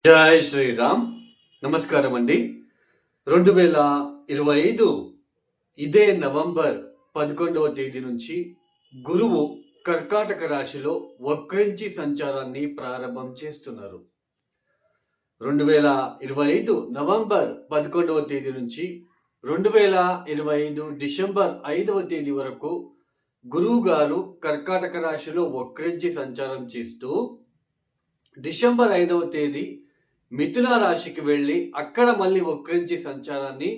జై శ్రీరామ్. నమస్కారం అండి. 2025 ఇదే నవంబర్ 11వ తేదీ నుంచి గురువు కర్కాటక రాశిలో వక్రించి సంచారాన్ని ప్రారంభం చేస్తున్నారు. 2025 నవంబర్ 11వ తేదీ నుంచి 2025 డిసెంబర్ 5వ తేదీ వరకు గురువు గారు కర్కాటక రాశిలో వక్రించి సంచారం చేస్తూ డిసెంబర్ 5వ తేదీ మిథున రాశికి వెళ్ళి అక్కడ మళ్ళీ వక్రించి సంచారాన్ని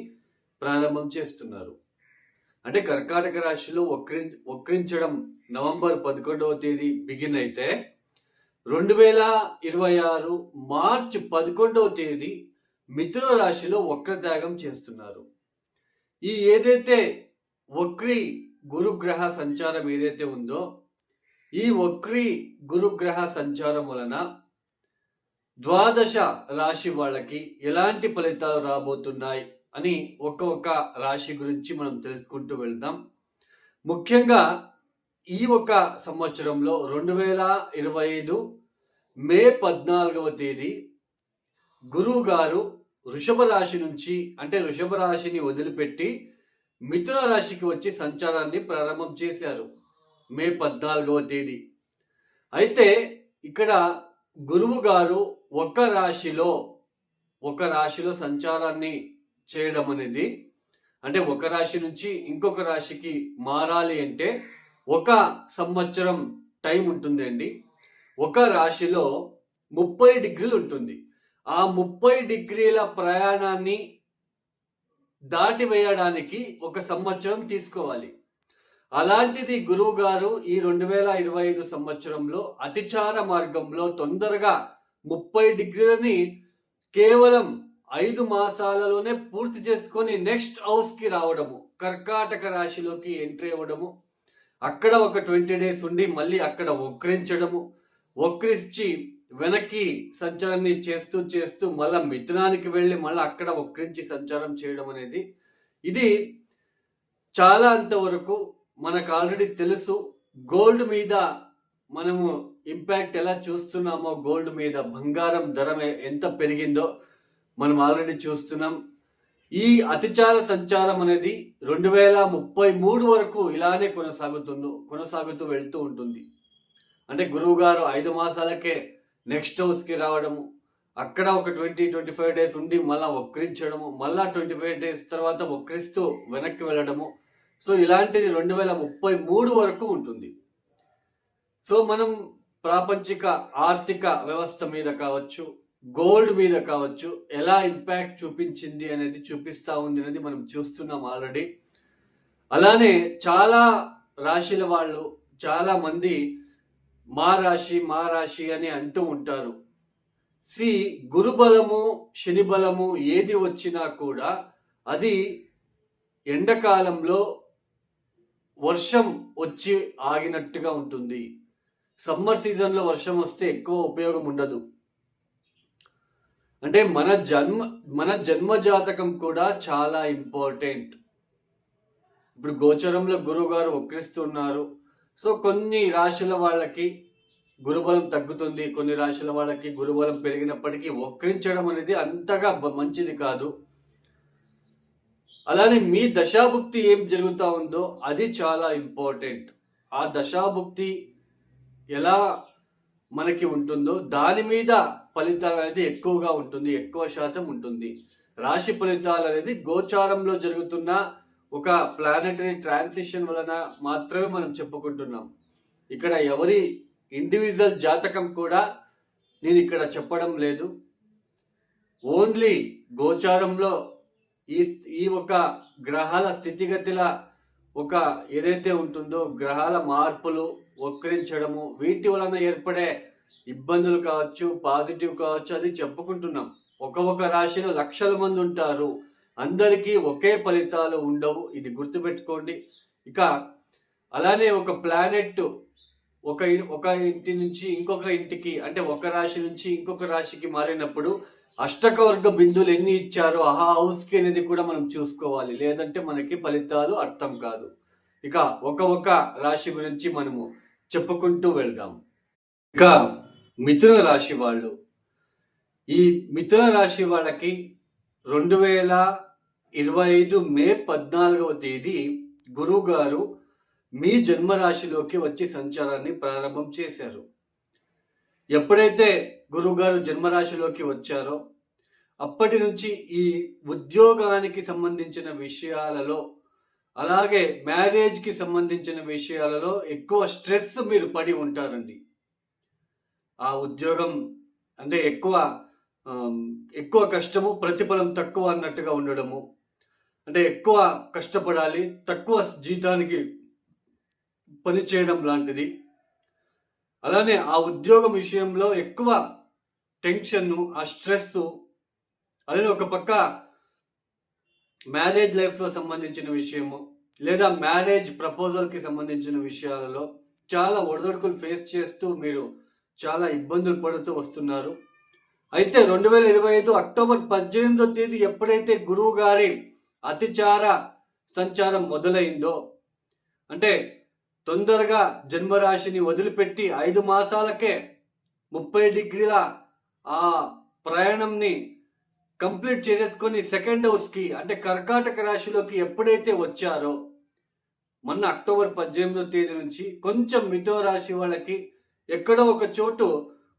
ప్రారంభం చేస్తున్నారు. అంటే కర్కాటక రాశిలో వక్రించడం నవంబర్ 11వ తేదీ బిగిన్ అయితే 2026 మార్చ్ 11వ తేదీ మిథున రాశిలో వక్రత్యాగం చేస్తున్నారు. ఈ ఏదైతే వక్రి గురుగ్రహ సంచారం ఏదైతే ఉందో ఈ వక్రి గురుగ్రహ సంచారం వలన ద్వాదశ రాశి వాళ్ళకి ఎలాంటి ఫలితాలు రాబోతున్నాయి అని ఒక్కొక్క రాశి గురించి మనం తెలుసుకుంటూ వెళ్దాం. ముఖ్యంగా ఈ ఒక సంవత్సరంలో 2025 మే 14వ తేదీ గురువు గారు వృషభ రాశి నుంచి అంటే వృషభ రాశిని వదిలిపెట్టి మిథున రాశికి వచ్చి సంచారాన్ని ప్రారంభం చేశారు మే 14వ తేదీ. అయితే ఇక్కడ గురువు గారు ఒక రాశిలో సంచారాన్ని చేయడం అనేది అంటే ఒక రాశి నుంచి ఇంకొక రాశికి మారాలి అంటే ఒక సంవత్సరం టైం ఉంటుందండి. ఒక రాశిలో 30 డిగ్రీలు ఉంటుంది. ఆ 30 డిగ్రీల ప్రయాణాన్ని దాటివేయడానికి ఒక సంవత్సరం తీసుకోవాలి. అలాంటిది గురువు గారు ఈ 2025 సంవత్సరంలో అతిచార మార్గంలో తొందరగా 30 డిగ్రీలని కేవలం 5 మాసాలలోనే పూర్తి చేసుకొని నెక్స్ట్ హౌస్కి రావడము, కర్కాటక రాశిలోకి ఎంట్రీ అవ్వడము, అక్కడ ఒక 20 డేస్ ఉండి మళ్ళీ అక్కడ వక్రించి వెనక్కి సంచారాన్ని చేస్తూ చేస్తూ మళ్ళీ మిథునానికి వెళ్ళి మళ్ళీ అక్కడ వక్రించి సంచారం చేయడం అనేది ఇది చాలా అంతవరకు మనకు ఆల్రెడీ తెలుసు. గోల్డ్ మీద మనము ఇంపాక్ట్ ఎలా చూస్తున్నామో, గోల్డ్ మీద బంగారం ధర ఎంత పెరిగిందో మనం ఆల్రెడీ చూస్తున్నాం. ఈ అతిచార సంచారం అనేది 2033 వరకు ఇలానే కొనసాగుతూ వెళ్తూ ఉంటుంది. అంటే గురువు గారు 5 మాసాలకే నెక్స్ట్ హౌస్కి రావడము, అక్కడ ఒక 20-25 డేస్ ఉండి మళ్ళీ వక్రించడము, మళ్ళా 25 డేస్ తర్వాత వక్రిస్తూ వెనక్కి వెళ్ళడము. సో ఇలాంటిది 2033 వరకు ఉంటుంది. సో మనం ప్రాపంచిక ఆర్థిక వ్యవస్థ మీద కావచ్చు, గోల్డ్ మీద కావచ్చు, ఎలా ఇంపాక్ట్ చూపించింది అనేది చూపిస్తూ ఉంది అనేది మనం చూస్తున్నాం ఆల్రెడీ. అలానే చాలా రాశుల వాళ్ళు చాలా మంది మా రాశి అని అంటూ ఉంటారు. గురు బలము శని బలము ఏది వచ్చినా కూడా అది ఎండాకాలంలో వర్షం వచ్చి ఆగినట్టుగా ఉంటుంది. సమ్మర్ సీజన్లో వర్షం వస్తే ఎక్కువ ఉపయోగం ఉండదు. అంటే మన జన్మ జాతకం కూడా చాలా ఇంపార్టెంట్. ఇప్పుడు గోచరంలో గురువు గారు వక్రిస్తున్నారు. సో కొన్ని రాశుల వాళ్ళకి గురుబలం తగ్గుతుంది, కొన్ని రాశుల వాళ్ళకి గురుబలం పెరిగినప్పటికీ వక్రించడం అనేది అంతగా మంచిది కాదు. అలానే మీ దశాభుక్తి ఏం జరుగుతూ ఉందో అది చాలా ఇంపార్టెంట్. ఆ దశాభుక్తి ఎలా మనకి ఉంటుందో దాని మీద ఫలితాలు అనేది ఎక్కువగా ఉంటుంది, ఎక్కువ శాతం ఉంటుంది. రాశి ఫలితాలు అనేది గోచారంలో జరుగుతున్న ఒక ప్లానెటరీ ట్రాన్సిషన్ వలన మాత్రమే మనం చెప్పుకుంటున్నాం. ఇక్కడ ఎవరి ఇండివిజువల్ జాతకం కూడా నేను ఇక్కడ చెప్పడం లేదు. ఓన్లీ గోచారంలో ఈ ఒక గ్రహాల స్థితిగతుల ఒక ఏదైతే ఉంటుందో గ్రహాల మార్పులు వక్రించడము వీటి వలన ఏర్పడే ఇబ్బందులు కావచ్చు, పాజిటివ్ కావచ్చు, అది చెప్పుకుంటున్నాం. ఒక రాశిలో లక్షల మంది ఉంటారు, అందరికీ ఒకే ఫలితాలు ఉండవు, ఇది గుర్తుపెట్టుకోండి. ఇక అలానే ఒక ప్లానెట్ ఒక ఇంటి నుంచి ఇంకొక ఇంటికి అంటే ఒక రాశి నుంచి ఇంకొక రాశికి మారినప్పుడు అష్టకవర్గ బిందువులు ఎన్ని ఇచ్చారో ఆ హౌస్కి అనేది కూడా మనం చూసుకోవాలి, లేదంటే మనకి ఫలితాలు అర్థం కాదు. ఇక ఒక రాశి గురించి మనము చెప్పుకుంటూ వెళ్దాం. ఇక మిథున రాశి వాళ్ళు ఈ మిథున రాశి వాళ్ళకి 2025 మే 14వ తేదీ గురువుగారు మీ జన్మరాశిలోకి వచ్చి సంచారాన్ని ప్రారంభం చేశారు. ఎప్పుడైతే గురువుగారు జన్మరాశిలోకి వచ్చారో అప్పటి నుంచి ఈ ఉద్యోగానికి సంబంధించిన విషయాలలో, అలాగే మ్యారేజ్‌కి సంబంధించిన విషయాలలో ఎక్కువ స్ట్రెస్ మీరు పడి ఉంటారండి. ఆ ఉద్యోగం అంటే ఎక్కువ కష్టము, ప్రతిఫలం తక్కువ అన్నట్టుగా ఉండడము. అంటే ఎక్కువ కష్టపడాలి, తక్కువ జీతానికి పని చేయడం లాంటిది. అలానే ఆ ఉద్యోగం విషయంలో ఎక్కువ టెన్షన్ను, ఆ స్ట్రెస్సు, అలానే ఒక పక్క మ్యారేజ్ లైఫ్‌లో సంబంధించిన విషయము, లేదా మ్యారేజ్ ప్రపోజల్‌కి సంబంధించిన విషయాలలో చాలా ఒడిదుడుకులు ఫేస్ చేస్తూ మీరు చాలా ఇబ్బందులు పడుతూ వస్తున్నారు. అయితే 2025 అక్టోబర్ 18వ తేదీ ఎప్పుడైతే గురువు గారి అతిచార సంచారం మొదలైందో, అంటే తొందరగా జన్మరాశిని వదిలిపెట్టి 5 మాసాలకే 30 డిగ్రీల ఆ ప్రయాణంని కంప్లీట్ చేసేసుకొని సెకండ్ హౌస్‌కి అంటే కర్కాటక రాశిలోకి ఎప్పుడైతే వచ్చారో, మొన్న అక్టోబర్ 18వ తేదీ నుంచి కొంచెం మిథున రాశి వాళ్ళకి ఎక్కడో ఒక చోటు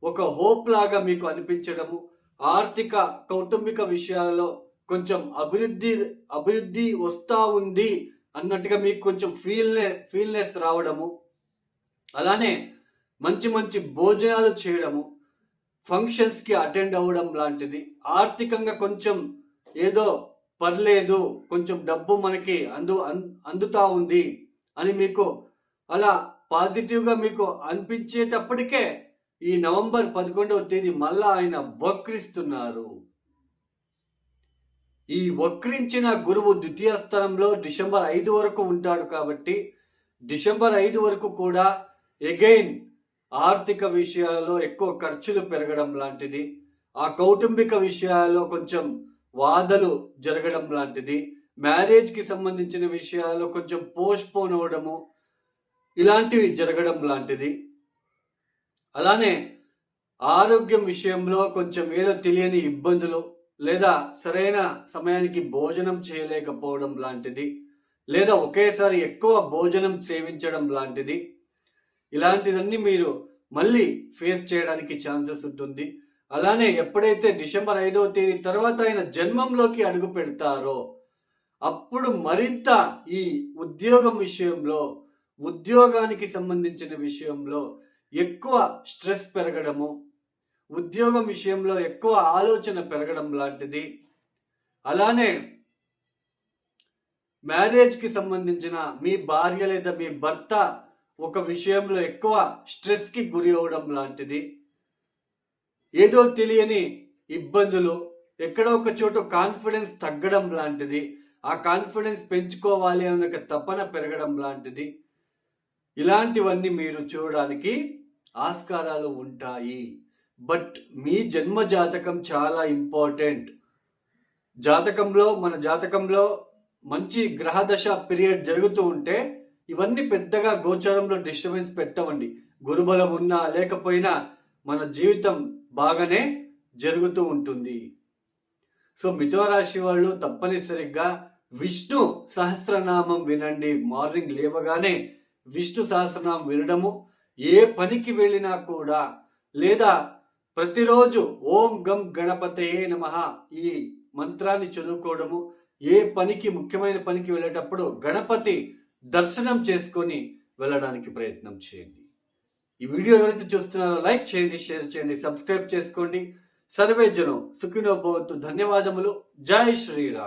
ఒక హోప్ లాగా మీకు అనిపించడము, ఆర్థిక, కౌటుంబిక విషయాలలో కొంచెం అభివృద్ధి వస్తా ఉంది అన్నట్టుగా మీకు కొంచెం ఫీల్‌నెస్ రావడము, అలానే మంచి మంచి భోజనాలు చేయడము, ఫంక్షన్స్‌కి అటెండ్ అవ్వడం లాంటిది, ఆర్థికంగా కొంచెం ఏదో పర్లేదు, కొంచెం డబ్బు మనకి అందుతా ఉంది అని మీకు అలా పాజిటివ్‌గా మీకు అనిపించేటప్పటికే ఈ నవంబర్ 11వ తేదీ మళ్ళా ఆయన వక్రిస్తున్నారు. ఈ వక్రించిన గురువు ద్వితీయ స్థానంలో డిసెంబర్ 5 వరకు ఉంటాడు కాబట్టి, డిసెంబర్ 5 వరకు కూడా ఎగైన్ ఆర్థిక విషయాలలో ఎక్కువ ఖర్చులు పెరగడం లాంటిది, ఆ కౌటుంబిక విషయాల్లో కొంచెం వాదలు జరగడం లాంటిది, మ్యారేజ్‌కి సంబంధించిన విషయాల్లో కొంచెం పోస్ట్‌పోన్ అవ్వడము, ఇలాంటివి జరగడం లాంటిది. అలానే ఆరోగ్యం విషయంలో కొంచెం ఏదో తెలియని ఇబ్బందులు, లేదా సరైన సమయానికి భోజనం చేయలేకపోవడం లాంటిది, లేదా ఒకేసారి ఎక్కువ భోజనం సేవించడం లాంటిది, ఇలాంటివన్నీ మీరు మళ్ళీ ఫేస్ చేయడానికి ఛాన్సెస్ ఉంటుంది. అలానే ఎప్పుడైతే డిసెంబర్ 5వ తేదీ తర్వాత ఆయన జన్మంలోకి అడుగు పెడతారో అప్పుడు మరింత ఈ ఉద్యోగం విషయంలో, ఉద్యోగానికి సంబంధించిన విషయంలో ఎక్కువ స్ట్రెస్ పెరగడము, ఉద్యోగం విషయంలో ఎక్కువ ఆలోచన పెరగడం లాంటిది, అలానే మ్యారేజ్‌కి సంబంధించిన మీ భార్య లేదా మీ భర్త ఒక విషయంలో ఎక్కువ స్ట్రెస్‌కి గురి అవ్వడం లాంటిది, ఏదో తెలియని ఇబ్బందులు, ఎక్కడో ఒక చోట కాన్ఫిడెన్స్ తగ్గడం లాంటిది, ఆ కాన్ఫిడెన్స్ పెంచుకోవాలి అనే తపన పెరగడం లాంటిది, ఇలాంటివన్నీ మీరు చూడడానికి ఆస్కారాలు ఉంటాయి. బట్ మీ జన్మ జాతకం చాలా ఇంపార్టెంట్. మన జాతకంలో మంచి గ్రహదశ పీరియడ్ జరుగుతూ ఉంటే ఇవన్నీ పెద్దగా గోచారంలో డిస్టర్బెన్స్ పెట్టవండి. గురుబలం ఉన్నా లేకపోయినా మన జీవితం బాగానే జరుగుతూ ఉంటుంది. సో మిథున రాశి వాళ్ళు తప్పనిసరిగా విష్ణు సహస్రనామం వినండి. మార్నింగ్ లేవగానే విష్ణు సహస్రనామం వినడము, ఏ పనికి వెళ్ళినా కూడా, లేదా ప్రతిరోజు ఓం గం గణపతయే నమః ఈ మంత్రాన్ని చదువుకోవడము, ఏ పనికి, ముఖ్యమైన పనికి వెళ్ళేటప్పుడు గణపతి దర్శనం చేసుకొని వెళ్ళడానికి ప్రయత్నం చేయండి. ఈ వీడియో ఎవరైతే చూస్తున్నారో లైక్ చేయండి, షేర్ చేయండి, సబ్స్క్రైబ్ చేసుకోండి. సర్వే జనం సుఖినో భవంతు. ధన్యవాదములు. జై శ్రీరామ్.